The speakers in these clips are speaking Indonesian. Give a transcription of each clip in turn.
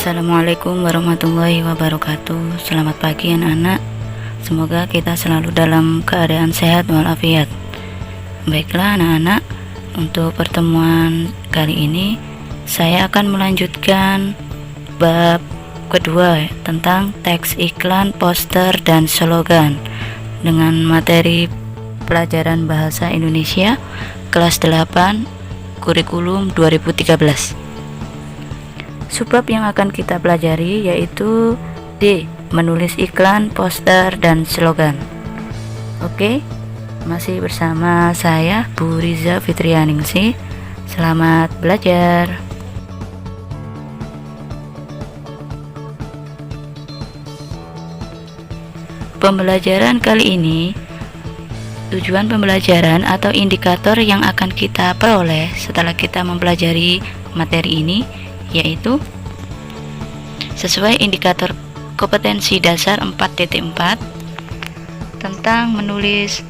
Assalamualaikum warahmatullahi wabarakatuh. Selamat pagi anak-anak. Semoga kita selalu dalam keadaan sehat walafiat. Baiklah anak-anak, untuk pertemuan kali ini saya akan melanjutkan bab kedua tentang teks iklan, poster, dan slogan dengan materi pelajaran bahasa Indonesia kelas 8 kurikulum 2013. Subbab yang akan kita pelajari yaitu D. Menulis iklan, poster, dan slogan. Oke, masih bersama saya Bu Riza Fitrianingsih. Selamat belajar. Pembelajaran kali ini, tujuan pembelajaran atau indikator yang akan kita peroleh setelah kita mempelajari materi ini yaitu sesuai indikator kompetensi dasar 4.4 tentang menulis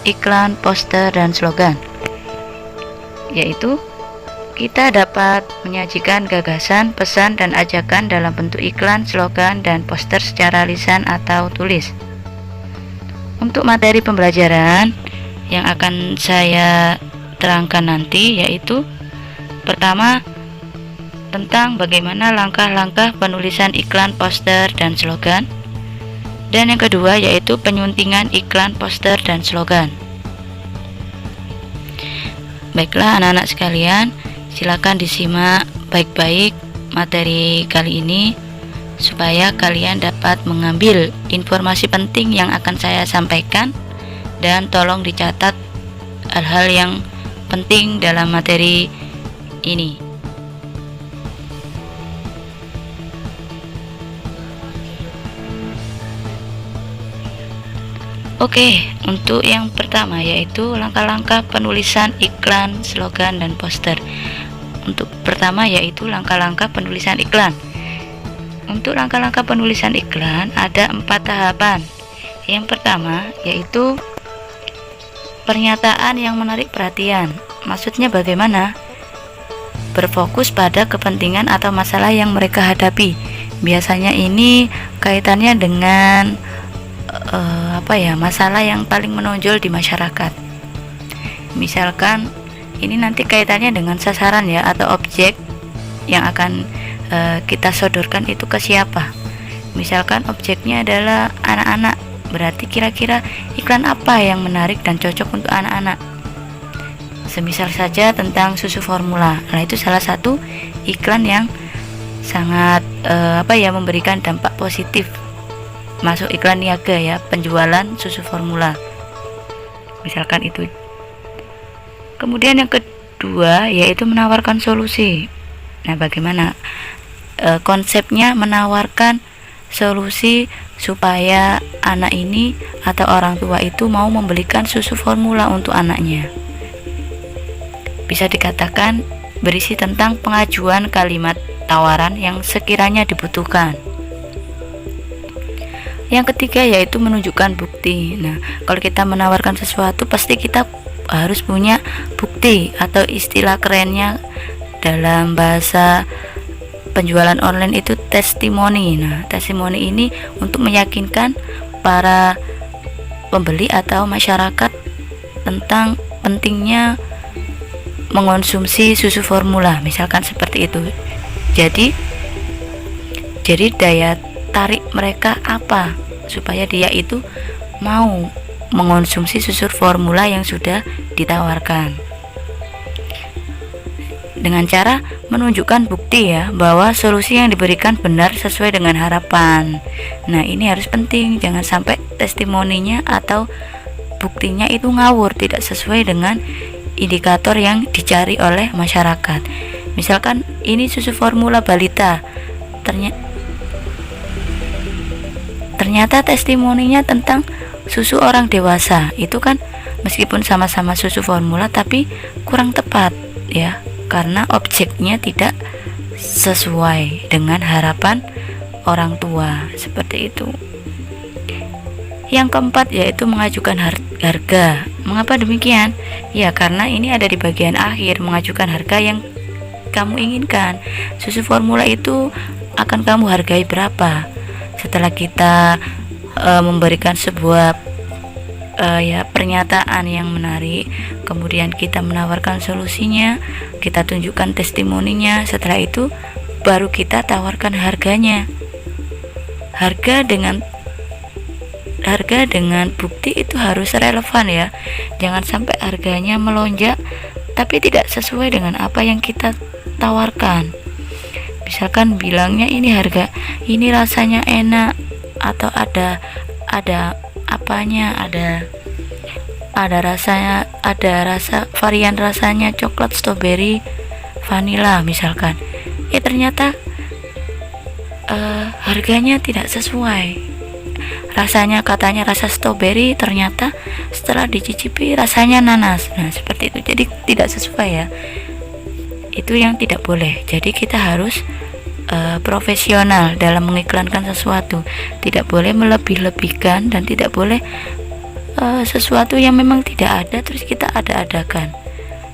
iklan, poster, dan slogan, yaitu kita dapat menyajikan gagasan, pesan, dan ajakan dalam bentuk iklan, slogan, dan poster secara lisan atau tulis. Untuk materi pembelajaran yang akan saya terangkan nanti yaitu pertama, tentang bagaimana langkah-langkah penulisan iklan, poster, dan slogan. Dan yang kedua yaitu penyuntingan iklan, poster, dan slogan. Baiklah anak-anak sekalian, silakan disimak baik-baik materi kali ini supaya kalian dapat mengambil informasi penting yang akan saya sampaikan, dan tolong dicatat hal-hal yang penting dalam materi ini. Oke, untuk yang pertama yaitu langkah-langkah penulisan iklan, slogan, dan poster. Untuk pertama yaitu langkah-langkah penulisan iklan. Untuk langkah-langkah penulisan iklan ada 4 tahapan. Yang pertama yaitu pernyataan yang menarik perhatian. Maksudnya bagaimana? Berfokus pada kepentingan atau masalah yang mereka hadapi. Biasanya ini kaitannya dengan masalah yang paling menonjol di masyarakat. Misalkan ini nanti kaitannya dengan sasaran ya, atau objek yang akan kita sodorkan itu ke siapa. Misalkan objeknya adalah anak-anak, berarti kira-kira iklan apa yang menarik dan cocok untuk anak-anak. Semisal saja tentang susu formula. Nah, itu salah satu iklan yang sangat memberikan dampak positif. Masuk iklan niaga ya, penjualan susu formula. Misalkan itu. Kemudian yang kedua yaitu menawarkan solusi. Nah, bagaimana konsepnya menawarkan solusi supaya anak ini atau orang tua itu mau membelikan susu formula untuk anaknya. Bisa dikatakan berisi tentang pengajuan kalimat tawaran yang sekiranya dibutuhkan. Yang ketiga yaitu menunjukkan bukti. Nah, kalau kita menawarkan sesuatu pasti kita harus punya bukti, atau istilah kerennya dalam bahasa penjualan online itu testimoni. Nah, testimoni ini untuk meyakinkan para pembeli atau masyarakat tentang pentingnya mengonsumsi susu formula, misalkan seperti itu. Jadi daya tarik mereka apa supaya dia itu mau mengonsumsi susu formula yang sudah ditawarkan, dengan cara menunjukkan bukti ya, bahwa solusi yang diberikan benar sesuai dengan harapan. Nah, ini harus penting, jangan sampai testimoninya atau buktinya itu ngawur, tidak sesuai dengan indikator yang dicari oleh masyarakat. Misalkan ini susu formula balita, ternyata testimoninya tentang susu orang dewasa. Itu kan meskipun sama-sama susu formula tapi kurang tepat ya, karena objeknya tidak sesuai dengan harapan orang tua, seperti itu. Yang keempat yaitu mengajukan harga. Mengapa demikian? Ya, karena ini ada di bagian akhir, mengajukan harga yang kamu inginkan. Susu formula itu akan kamu hargai berapa? Setelah kita memberikan sebuah pernyataan yang menarik, kemudian kita menawarkan solusinya, kita tunjukkan testimoninya, setelah itu baru kita tawarkan harganya. Harga dengan bukti itu harus relevan ya. Jangan sampai harganya melonjak tapi tidak sesuai dengan apa yang kita tawarkan. Misalkan bilangnya ini harga, ini rasanya enak, atau ada apanya, ada rasanya, ada rasa varian rasanya coklat, strawberry, vanilla misalkan. Ternyata harganya tidak sesuai. Rasanya katanya rasa strawberry, ternyata setelah dicicipi rasanya nanas. Nah, seperti itu. Jadi tidak sesuai ya. Itu yang tidak boleh. Jadi kita harus profesional dalam mengiklankan sesuatu. Tidak boleh melebih-lebihkan dan tidak boleh sesuatu yang memang tidak ada terus kita ada-adakan,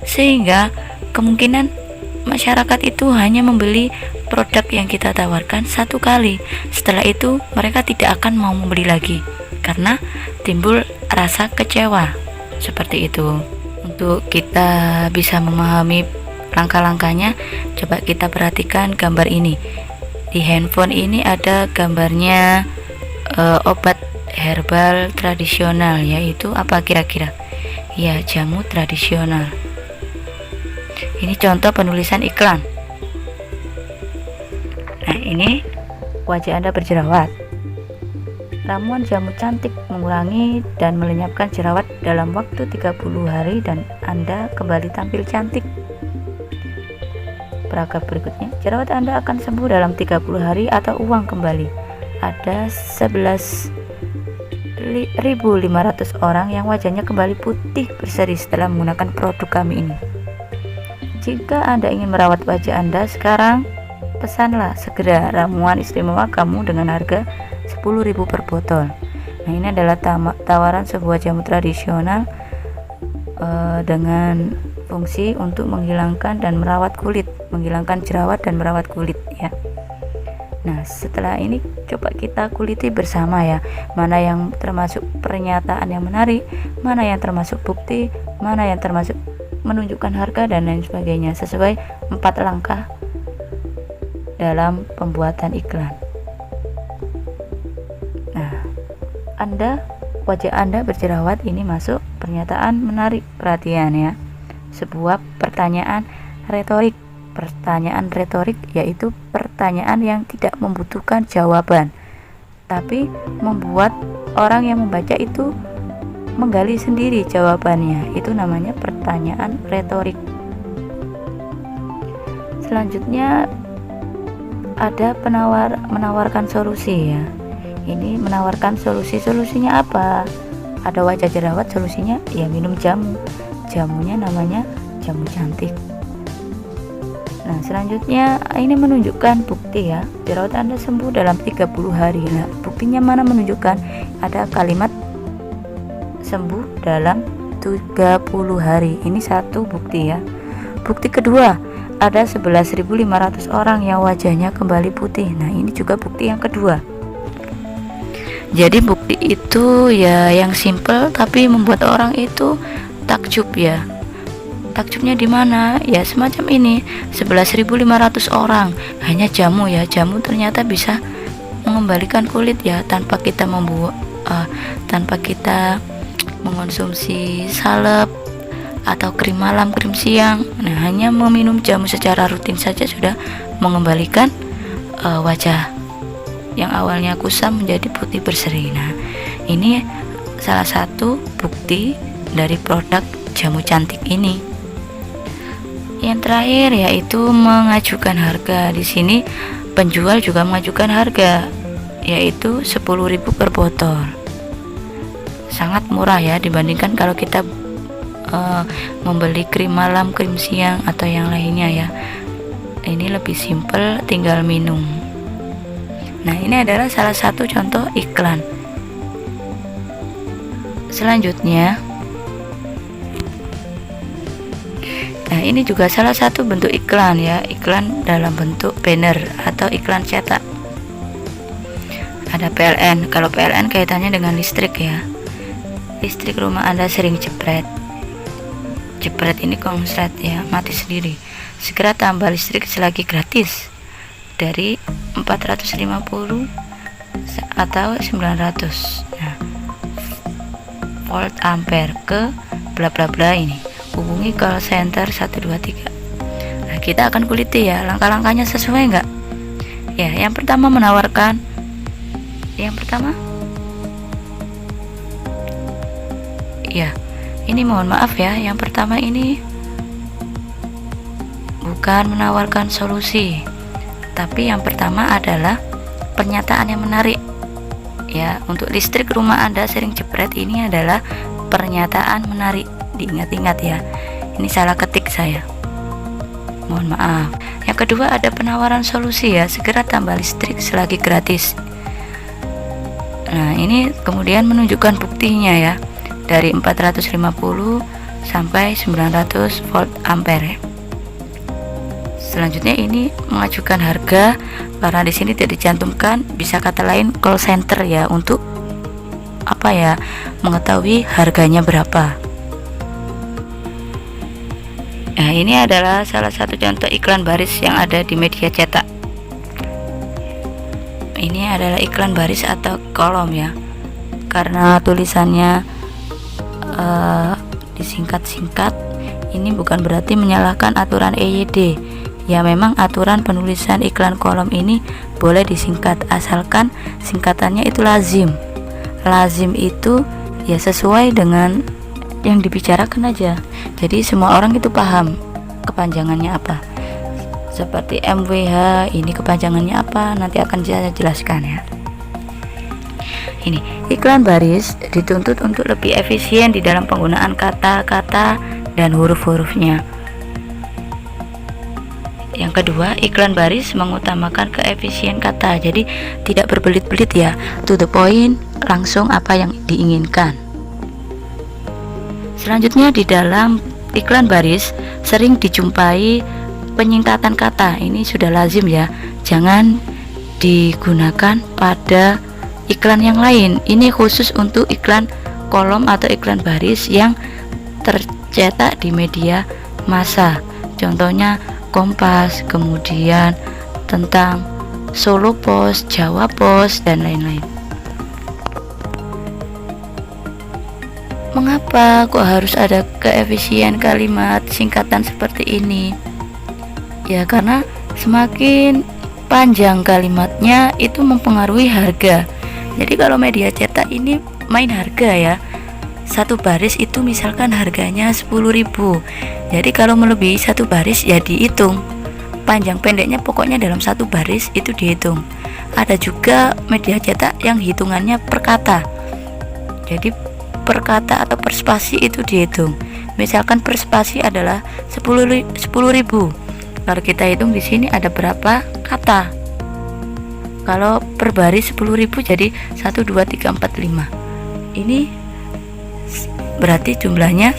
sehingga kemungkinan masyarakat itu hanya membeli produk yang kita tawarkan satu kali. Setelah itu mereka tidak akan mau membeli lagi karena timbul rasa kecewa. Seperti itu. Untuk kita bisa memahami langkah-langkahnya, coba kita perhatikan gambar ini. Di handphone ini ada gambarnya obat herbal tradisional, yaitu apa kira-kira? Ya, jamu tradisional. Ini contoh penulisan iklan. Nah, ini wajah Anda berjerawat. Ramuan jamu cantik mengurangi dan melenyapkan jerawat dalam waktu 30 hari dan Anda kembali tampil cantik. Paragraf berikutnya, jerawat Anda akan sembuh dalam 30 hari atau uang kembali. Ada 11.500 orang yang wajahnya kembali putih berseri setelah menggunakan produk kami ini. Jika Anda ingin merawat wajah Anda sekarang, pesanlah segera ramuan istimewa kamu dengan harga 10.000 per botol. Nah, ini adalah tawaran sebuah jamu tradisional dengan fungsi untuk menghilangkan dan merawat kulit, menghilangkan jerawat dan merawat kulit ya. Nah, setelah ini coba kita kuliti bersama ya, mana yang termasuk pernyataan yang menarik, mana yang termasuk bukti, mana yang termasuk menunjukkan harga dan lain sebagainya, sesuai 4 langkah dalam pembuatan iklan. Nah, wajah Anda berjerawat, ini masuk pernyataan menarik perhatian ya. Sebuah pertanyaan retorik. Pertanyaan retorik yaitu pertanyaan yang tidak membutuhkan jawaban, tapi membuat orang yang membaca itu menggali sendiri jawabannya. Itu namanya pertanyaan retorik. Selanjutnya ada menawarkan solusi ya. Ini menawarkan solusinya apa? Ada wajah jerawat, solusinya ya minum jamu. Jamunya namanya jamu cantik. Nah, selanjutnya ini menunjukkan bukti ya, jerawat Anda sembuh dalam 30 hari. Nah, buktinya mana menunjukkan ada kalimat sembuh dalam 30 hari. Ini satu bukti ya. Bukti kedua, ada 11.500 orang yang wajahnya kembali putih. Nah, ini juga bukti yang kedua. Jadi bukti itu ya yang simple tapi membuat orang itu takjub ya. Takjubnya di mana? Ya semacam ini, 11.500 orang hanya jamu ya. Jamu ternyata bisa mengembalikan kulit ya, tanpa kita tanpa kita mengonsumsi salep atau krim malam, krim siang. Nah, hanya meminum jamu secara rutin saja sudah mengembalikan wajah yang awalnya kusam menjadi putih berseri. Nah, ini salah satu bukti dari produk jamu cantik ini. Yang terakhir yaitu mengajukan harga. Di sini penjual juga mengajukan harga, yaitu 10.000 per botol. Sangat murah ya dibandingkan kalau kita membeli krim malam, krim siang atau yang lainnya ya. Ini lebih simple, tinggal minum. Nah, ini adalah salah satu contoh iklan. Selanjutnya Nah, ini juga salah satu bentuk iklan ya, iklan dalam bentuk banner atau iklan cetak. Ada PLN. Kalau PLN kaitannya dengan listrik ya. Listrik rumah Anda sering jepret. Jepret ini konslet ya, mati sendiri. Segera tambah listrik selagi gratis dari 450 atau 900. Nah, volt ampere ke bla bla bla ini. Hubungi call center 123. Nah, kita akan kuliti ya, langkah-langkahnya sesuai enggak? Ya, yang pertama ya, ini mohon maaf ya, yang pertama ini bukan menawarkan solusi, tapi yang pertama adalah pernyataan yang menarik ya. Untuk listrik rumah Anda sering jepret ini adalah pernyataan menarik, diingat-ingat ya, ini salah ketik saya, mohon maaf. Yang kedua ada penawaran solusi ya, segera tambah listrik selagi gratis. Nah, ini kemudian menunjukkan buktinya ya, dari 450 sampai 900 volt ampere. Selanjutnya ini mengajukan harga, karena di sini tidak dicantumkan, bisa kata lain call center ya, untuk apa ya, mengetahui harganya berapa. Nah, ini adalah salah satu contoh iklan baris yang ada di media cetak. Ini adalah iklan baris atau kolom ya, karena tulisannya disingkat-singkat, ini bukan berarti menyalahkan aturan EYD ya. Memang aturan penulisan iklan kolom ini boleh disingkat, asalkan singkatannya itu lazim. Lazim itu ya sesuai dengan yang dibicarakan aja, jadi semua orang itu paham kepanjangannya apa. Seperti MWH, ini kepanjangannya apa, nanti akan saya jelaskan ya. Ini iklan baris dituntut untuk lebih efisien di dalam penggunaan kata-kata dan huruf-hurufnya. Yang kedua, iklan baris mengutamakan keefisien kata, jadi tidak berbelit-belit ya, to the point, langsung apa yang diinginkan. Selanjutnya di dalam iklan baris sering dijumpai penyingkatan kata. Ini sudah lazim ya, jangan digunakan pada iklan yang lain. Ini khusus untuk iklan kolom atau iklan baris yang tercetak di media massa. Contohnya Kompas, kemudian tentang Solo Post, Jawa Post, dan lain-lain. Mengapa kok harus ada keefisien kalimat singkatan seperti ini? Ya, karena semakin panjang kalimatnya itu mempengaruhi harga. Jadi kalau media cetak ini main harga ya, satu baris itu misalkan harganya 10.000. Jadi kalau melebihi satu baris ya dihitung, panjang pendeknya pokoknya dalam satu baris itu dihitung. Ada juga media cetak yang hitungannya per kata, jadi per kata atau per spasi itu dihitung. Misalkan per spasi adalah 10.000. Kalau kita hitung di sini ada berapa kata. Kalau per baris 10.000 jadi 1, 2, 3, 4, 5. Ini berarti jumlahnya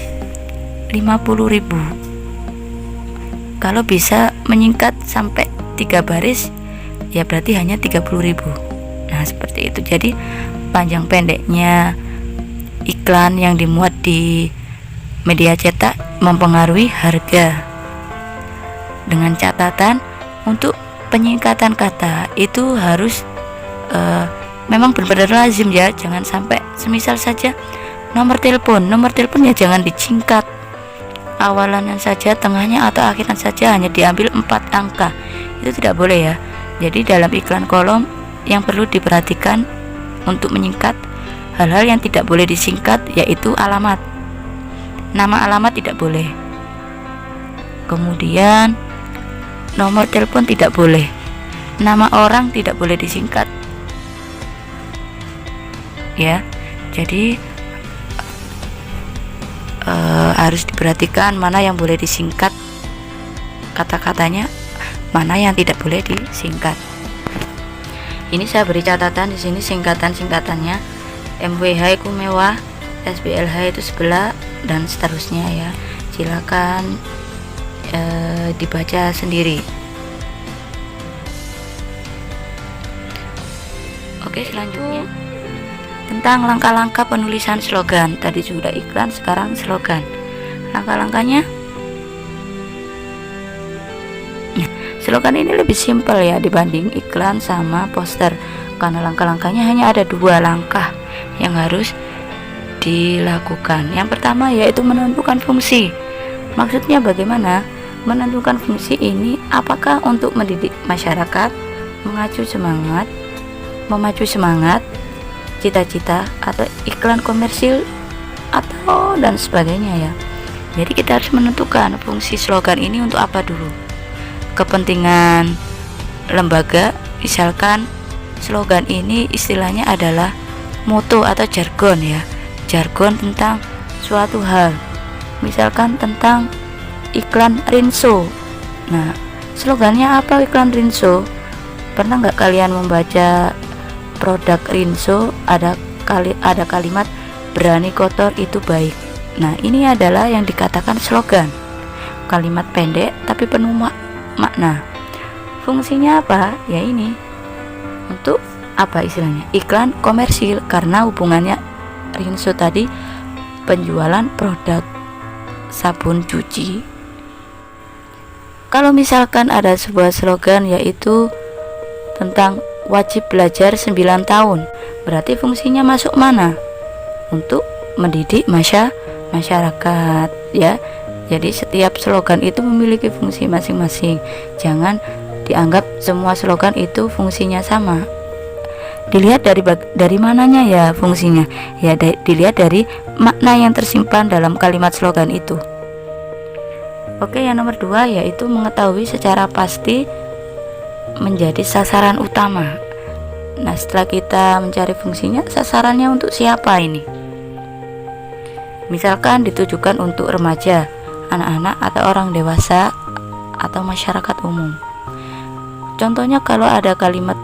50.000. Kalau bisa menyingkat sampai 3 baris ya berarti hanya 30.000. Nah, seperti itu. Jadi panjang pendeknya iklan yang dimuat di media cetak mempengaruhi harga. Dengan catatan, untuk penyingkatan kata itu harus memang benar-benar lazim ya, jangan sampai semisal saja nomor telepon ya jangan disingkat, awalannya saja, tengahnya atau akhirnya saja hanya diambil 4 angka, itu tidak boleh ya. Jadi dalam iklan kolom yang perlu diperhatikan untuk menyingkat, hal-hal yang tidak boleh disingkat yaitu alamat, nama alamat tidak boleh, kemudian nomor telepon tidak boleh, nama orang tidak boleh disingkat ya. Jadi harus diperhatikan mana yang boleh disingkat kata-katanya, mana yang tidak boleh disingkat. Ini saya beri catatan di sini singkatan-singkatannya. MWH itu mewah, SBLH itu sebelah, dan seterusnya ya. Silakan dibaca sendiri. Oke, selanjutnya tentang langkah-langkah penulisan slogan. Tadi sudah iklan, sekarang slogan. Langkah-langkahnya, slogan ini lebih simpel ya dibanding iklan sama poster, karena langkah-langkahnya hanya ada 2 langkah yang harus dilakukan. Yang pertama yaitu menentukan fungsi. Maksudnya bagaimana? Menentukan fungsi ini apakah untuk mendidik masyarakat, memacu semangat, cita-cita, atau iklan komersil, atau dan sebagainya ya. Jadi kita harus menentukan fungsi slogan ini untuk apa dulu. Kepentingan lembaga, misalkan slogan ini istilahnya adalah moto atau jargon ya, jargon tentang suatu hal, misalkan tentang iklan Rinso. Nah, slogannya apa iklan Rinso? Pernah nggak kalian membaca produk Rinso, ada kalimat berani kotor itu baik. Nah, ini adalah yang dikatakan slogan, kalimat pendek tapi penuh makna. Fungsinya apa? Ya ini untuk apa istilahnya? Iklan komersil, karena hubungannya Rinso tadi penjualan produk sabun cuci. Kalau misalkan ada sebuah slogan yaitu tentang wajib belajar 9 tahun, berarti fungsinya masuk mana? Untuk mendidik masyarakat ya. Jadi setiap slogan itu memiliki fungsi masing-masing. Jangan dianggap semua slogan itu fungsinya sama. Dilihat dari mananya ya fungsinya. Ya dilihat dari makna yang tersimpan dalam kalimat slogan itu. Oke, yang nomor 2 yaitu mengetahui secara pasti menjadi sasaran utama. Nah, setelah kita mencari fungsinya, sasarannya untuk siapa ini? Misalkan ditujukan untuk remaja, anak-anak, atau orang dewasa, atau masyarakat umum. Contohnya kalau ada kalimat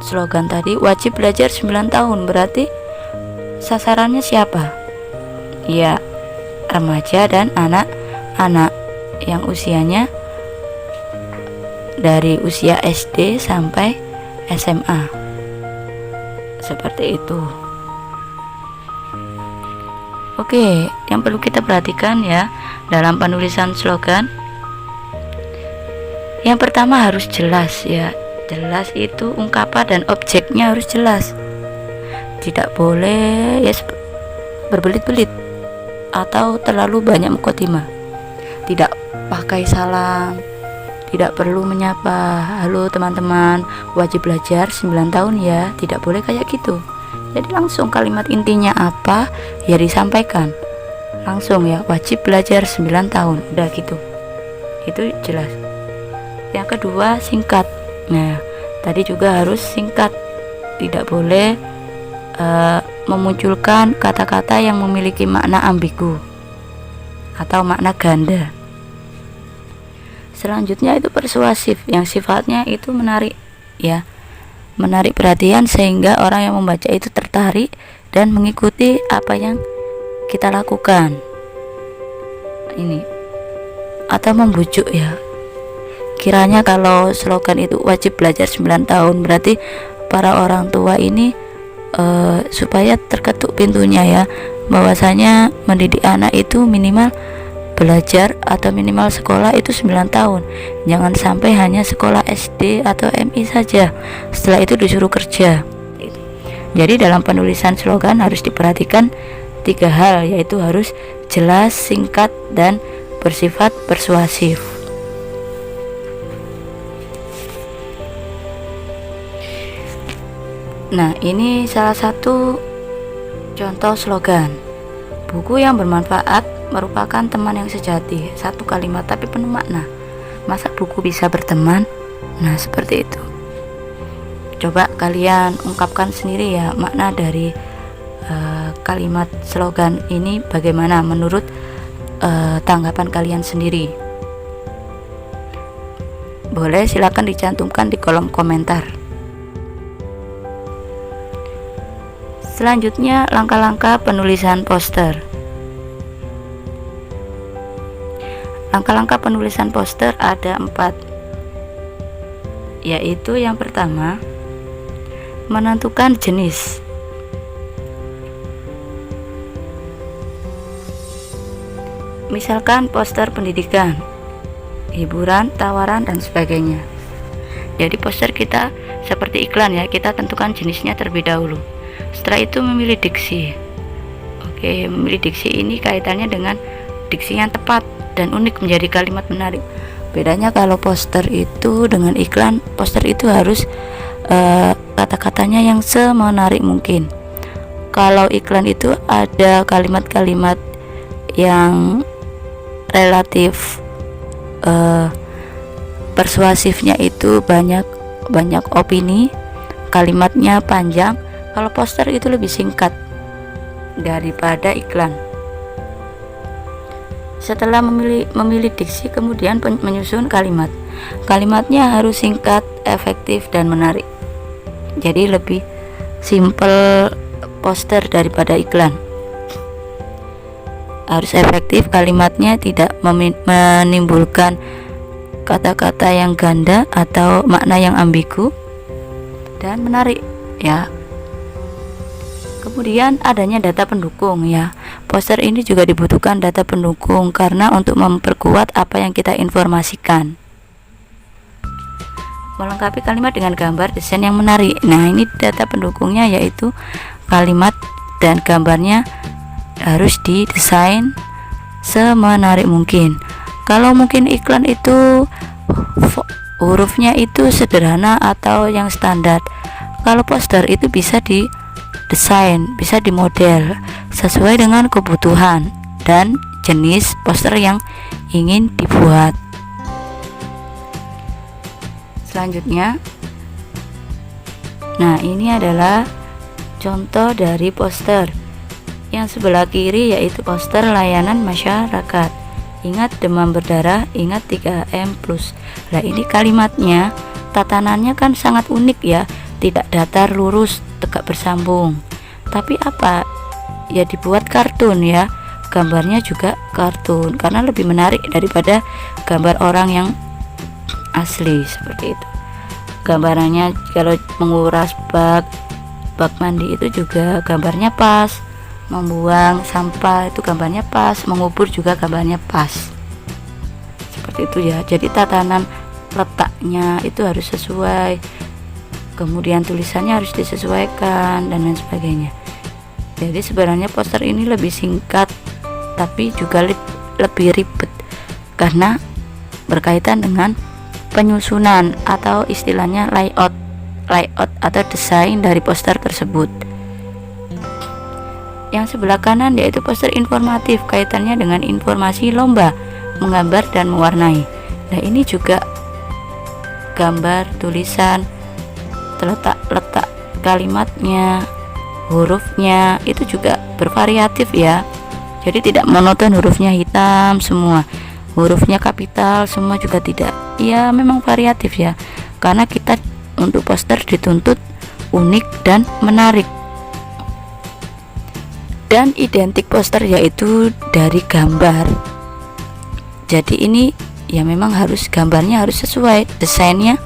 slogan tadi wajib belajar 9 tahun, berarti sasarannya siapa? Ya, remaja dan anak-anak yang usianya dari usia SD sampai SMA, seperti itu. Oke, yang perlu kita perhatikan ya dalam penulisan slogan, yang pertama harus jelas ya. Jelas itu ungkapan dan objeknya harus jelas. Tidak boleh ya berbelit-belit atau terlalu banyak mukadimah. Tidak pakai salam, tidak perlu menyapa, halo teman-teman, wajib belajar 9 tahun ya. Tidak boleh kayak gitu. Jadi langsung kalimat intinya apa ya disampaikan langsung ya, wajib belajar 9 tahun, udah gitu, itu jelas. Yang kedua singkat. Nah, tadi juga harus singkat, tidak boleh memunculkan kata-kata yang memiliki makna ambigu atau makna ganda. Selanjutnya itu persuasif, yang sifatnya itu menarik ya, menarik perhatian sehingga orang yang membaca itu tertarik dan mengikuti apa yang kita lakukan ini, atau membujuk ya. Kiranya kalau slogan itu wajib belajar 9 tahun, berarti para orang tua ini supaya terketuk pintunya ya, bahwasanya mendidik anak itu minimal belajar atau minimal sekolah itu 9 tahun. Jangan sampai hanya sekolah SD atau MI saja, setelah itu disuruh kerja. Jadi dalam penulisan slogan harus diperhatikan 3 hal, yaitu harus jelas, singkat, dan bersifat persuasif. Nah, ini salah satu contoh slogan. Buku yang bermanfaat merupakan teman yang sejati. Satu kalimat tapi penuh makna. Masa buku bisa berteman? Nah, seperti itu. Coba kalian ungkapkan sendiri ya makna dari kalimat slogan ini bagaimana menurut tanggapan kalian sendiri. Boleh silakan dicantumkan di kolom komentar. Selanjutnya langkah-langkah penulisan poster. Langkah-langkah penulisan poster ada 4, yaitu yang pertama, menentukan jenis. Misalkan poster pendidikan, hiburan, tawaran, dan sebagainya. Jadi poster kita seperti iklan ya, kita tentukan jenisnya terlebih dahulu. Setelah itu memilih diksi. Oke, memilih diksi ini kaitannya dengan diksi yang tepat dan unik menjadi kalimat menarik. Bedanya kalau poster itu dengan iklan, poster itu harus kata-katanya yang semenarik mungkin. Kalau iklan itu ada kalimat-kalimat yang relatif persuasifnya, itu banyak opini, kalimatnya panjang. Kalau poster itu lebih singkat daripada iklan. Setelah memilih diksi, kemudian menyusun kalimat. Kalimatnya harus singkat, efektif, dan menarik. Jadi lebih simple poster daripada iklan. Harus efektif, kalimatnya tidak menimbulkan kata-kata yang ganda atau makna yang ambigu, dan menarik ya. Kemudian adanya data pendukung ya. Poster ini juga dibutuhkan data pendukung karena untuk memperkuat apa yang kita informasikan. Melengkapi kalimat dengan gambar desain yang menarik. Nah, ini data pendukungnya, yaitu kalimat dan gambarnya harus didesain semenarik mungkin. Kalau mungkin iklan itu hurufnya itu sederhana atau yang standar, kalau poster itu bisa didesain, bisa dimodel sesuai dengan kebutuhan dan jenis poster yang ingin dibuat. Selanjutnya, nah ini adalah contoh dari poster. Yang sebelah kiri yaitu poster layanan masyarakat. Ingat demam berdarah, ingat 3M+. Nah, ini kalimatnya, tatanannya kan sangat unik ya, tidak datar, lurus, tegak bersambung. Tapi apa? Ya dibuat kartun ya. Gambarnya juga kartun karena lebih menarik daripada gambar orang yang asli seperti itu. Gambarannya kalau menguras bak mandi itu juga gambarnya pas. Membuang sampah itu gambarnya pas, mengubur juga gambarnya pas, seperti itu ya. Jadi tatanan letaknya itu harus sesuai, kemudian tulisannya harus disesuaikan dan lain sebagainya. Jadi sebenarnya poster ini lebih singkat tapi juga lebih ribet karena berkaitan dengan penyusunan atau istilahnya layout atau desain dari poster tersebut. Yang sebelah kanan yaitu poster informatif, kaitannya dengan informasi lomba menggambar dan mewarnai. Nah, ini juga gambar, tulisan, letak kalimatnya, hurufnya itu juga bervariatif ya. Jadi tidak monoton hurufnya hitam semua, hurufnya kapital semua juga tidak. Ya memang variatif ya, karena kita untuk poster dituntut unik dan menarik. Dan identik poster yaitu dari gambar. Jadi ini ya memang harus gambarnya harus sesuai, desainnya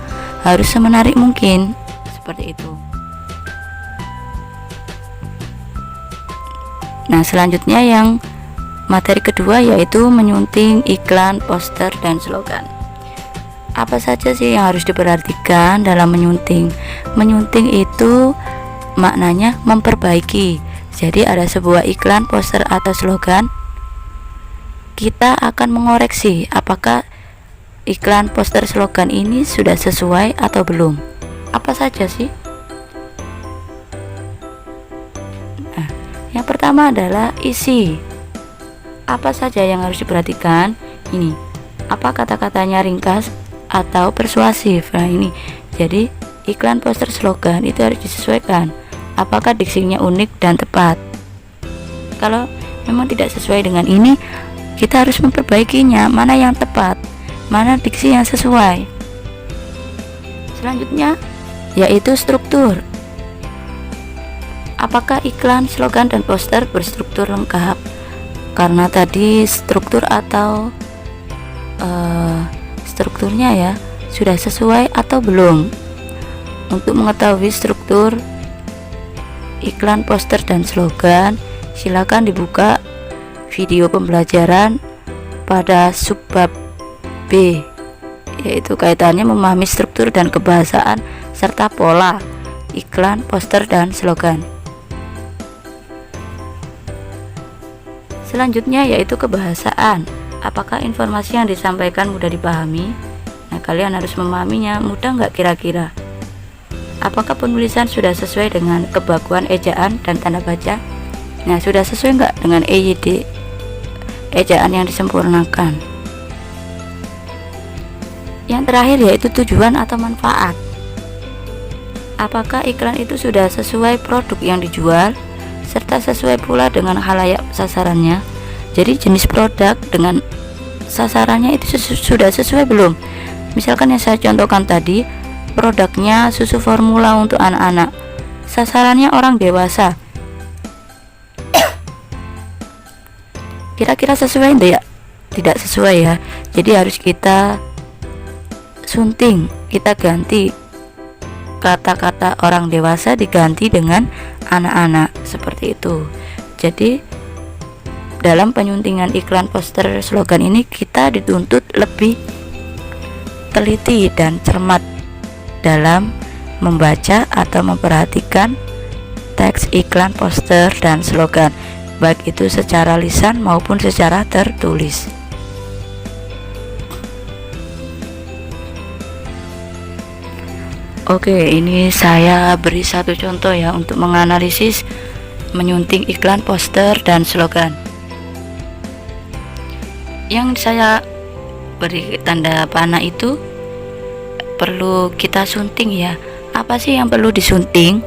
harus semenarik mungkin, seperti itu. Nah, selanjutnya yang materi kedua yaitu menyunting iklan, poster, dan slogan. Apa saja sih yang harus diperhatikan dalam menyunting? Menyunting itu maknanya memperbaiki. Jadi ada sebuah iklan, poster, atau slogan, kita akan mengoreksi apakah iklan, poster, slogan ini sudah sesuai atau belum. Apa saja sih? Nah, yang pertama adalah isi. Apa saja yang harus diperhatikan? Ini, apa kata-katanya ringkas atau persuasif? Nah ini, jadi iklan, poster, slogan itu harus disesuaikan. Apakah diksinya unik dan tepat? Kalau memang tidak sesuai dengan ini, kita harus memperbaikinya. Mana yang tepat, mana diksi yang sesuai. Selanjutnya yaitu struktur. Apakah iklan, slogan, dan poster berstruktur lengkap? Karena tadi struktur atau strukturnya ya, sudah sesuai atau belum. Untuk mengetahui struktur iklan, poster, dan slogan, silakan dibuka video pembelajaran pada subbab B, yaitu kaitannya memahami struktur dan kebahasaan serta pola iklan, poster, dan slogan. Selanjutnya yaitu kebahasaan. Apakah informasi yang disampaikan mudah dipahami? Nah, kalian harus memahaminya. Mudah nggak kira-kira? Apakah penulisan sudah sesuai dengan kebakuan ejaan dan tanda baca? Nah, sudah sesuai nggak dengan EYD, ejaan yang disempurnakan? Yang terakhir yaitu tujuan atau manfaat. Apakah iklan itu sudah sesuai produk yang dijual, serta sesuai pula dengan khalayak sasarannya? Jadi jenis produk dengan sasarannya itu sudah sesuai belum? Misalkan yang saya contohkan tadi, produknya susu formula untuk anak-anak, sasarannya orang dewasa. Kira-kira sesuai enggak ya? Tidak sesuai ya. Jadi harus kita sunting, kita ganti kata-kata orang dewasa diganti dengan anak-anak, seperti itu. Jadi dalam penyuntingan iklan, poster, slogan ini kita dituntut lebih teliti dan cermat dalam membaca atau memperhatikan teks iklan, poster, dan slogan, baik itu secara lisan maupun secara tertulis. Oke, ini saya beri satu contoh ya untuk menganalisis menyunting iklan, poster, dan slogan. Yang saya beri tanda panah itu perlu kita sunting ya. Apa sih yang perlu disunting?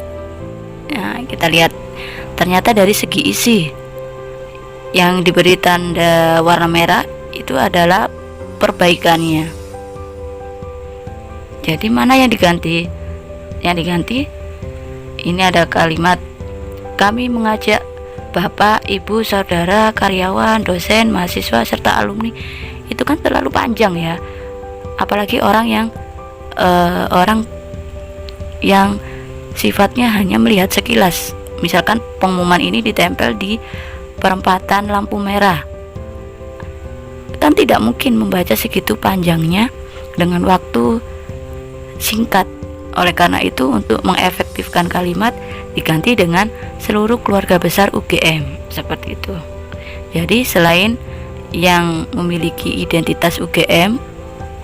Nah, kita lihat ternyata dari segi isi. Yang diberi tanda warna merah itu adalah perbaikannya. Jadi mana yang diganti? Yang diganti ini ada kalimat, kami mengajak Bapak, Ibu, Saudara, karyawan, dosen, mahasiswa, serta alumni. Itu kan terlalu panjang ya. Apalagi orang yang sifatnya hanya melihat sekilas. Misalkan pengumuman ini ditempel di perempatan lampu merah, kan tidak mungkin membaca segitu panjangnya dengan waktu singkat. Oleh karena itu, untuk mengefektifkan kalimat diganti dengan seluruh keluarga besar UGM, seperti itu. Jadi selain yang memiliki identitas UGM,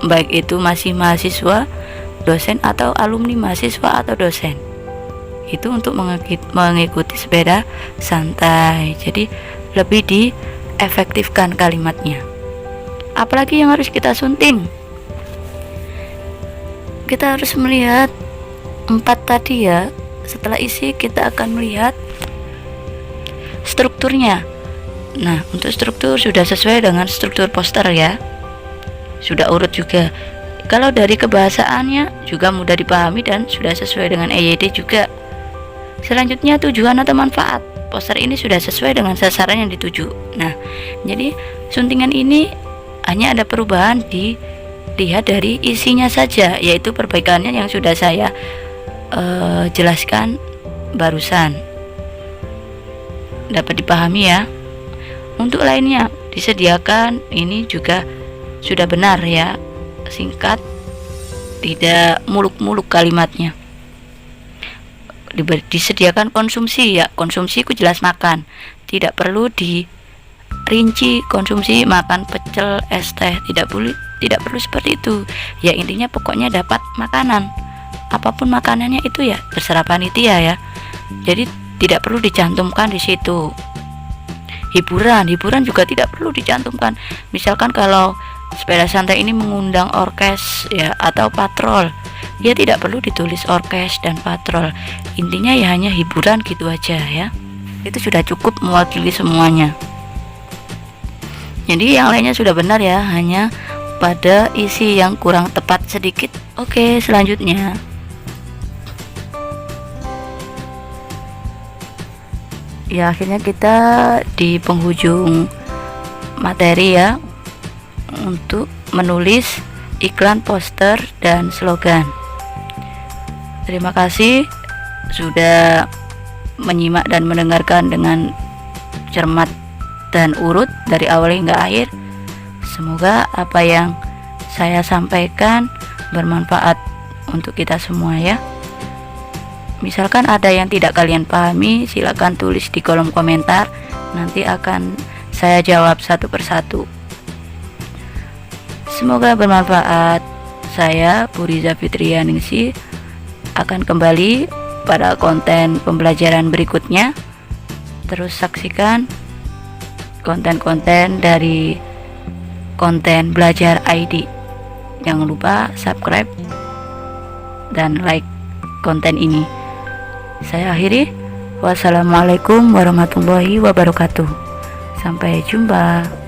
baik itu masih mahasiswa, dosen, atau alumni mahasiswa atau dosen, itu untuk mengikuti sepeda santai. Jadi lebih diefektifkan kalimatnya. Apalagi yang harus kita sunting? Kita harus melihat 4 tadi ya. Setelah isi kita akan melihat strukturnya. Nah, untuk struktur sudah sesuai dengan struktur poster ya, sudah urut juga. Kalau dari kebahasaannya juga mudah dipahami dan sudah sesuai dengan EYD juga. Selanjutnya tujuan atau manfaat. Poster ini sudah sesuai dengan sasaran yang dituju. Nah, jadi suntingan ini hanya ada perubahan dilihat dari isinya saja, yaitu perbaikannya yang sudah saya jelaskan barusan. Dapat dipahami ya. Untuk lainnya disediakan, ini juga sudah benar ya, singkat, tidak muluk-muluk kalimatnya. Disediakan konsumsi ya, konsumsi ku jelas makan, tidak perlu dirinci konsumsi makan pecel, es teh, tidak perlu seperti itu ya. Intinya pokoknya dapat makanan, apapun makanannya itu ya terserah panitia ya. Jadi tidak perlu dicantumkan di situ. Hiburan juga tidak perlu dicantumkan. Misalkan kalau sepeda santai ini mengundang orkes ya atau patrol, ya tidak perlu ditulis orkes dan patrol. Intinya ya hanya hiburan gitu aja ya. Itu sudah cukup mewakili semuanya. Jadi yang lainnya sudah benar ya, hanya pada isi yang kurang tepat sedikit. Oke, selanjutnya ya, akhirnya kita di penghujung materi ya, untuk menulis iklan, poster, dan slogan. Terima kasih sudah menyimak dan mendengarkan dengan cermat dan urut dari awal hingga akhir. Semoga apa yang saya sampaikan bermanfaat untuk kita semua ya. Misalkan ada yang tidak kalian pahami, silakan tulis di kolom komentar. Nanti akan saya jawab satu persatu. Semoga bermanfaat. Saya Puriza Fitrianingsi akan kembali pada konten pembelajaran berikutnya. Terus saksikan konten-konten dari konten Belajar ID. Jangan lupa subscribe dan like konten ini. Saya akhiri. Wassalamualaikum warahmatullahi wabarakatuh. Sampai jumpa.